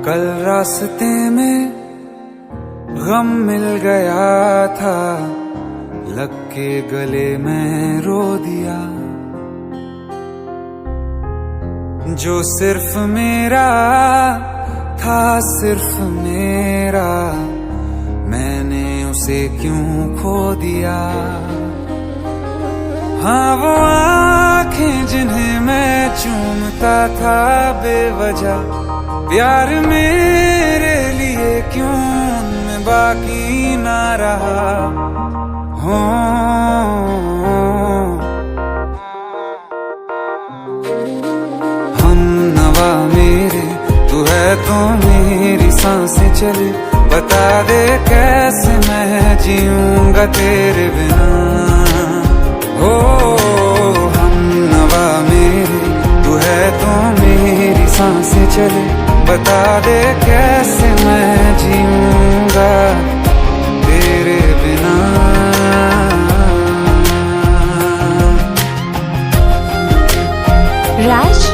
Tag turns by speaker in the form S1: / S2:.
S1: कल रास्ते में गम मिल गया था, लग के गले में रो दिया। जो सिर्फ मेरा था, सिर्फ मेरा, मैंने उसे क्यों खो दिया। हाँ वो आंखें जिन्हें मैं चूमता था बेवजह, प्यार मेरे लिए क्यों उनमें बाकी ना रहा। हो हम नवा मेरे, तू है तो मेरी सांसें चले, बता दे कैसे मैं जीऊंगा तेरे बिना। हो हम नवा मेरे, तू है तो मेरी सांसें चले, बता दे कैसे मैं जीऊंगा तेरे बिना।
S2: राज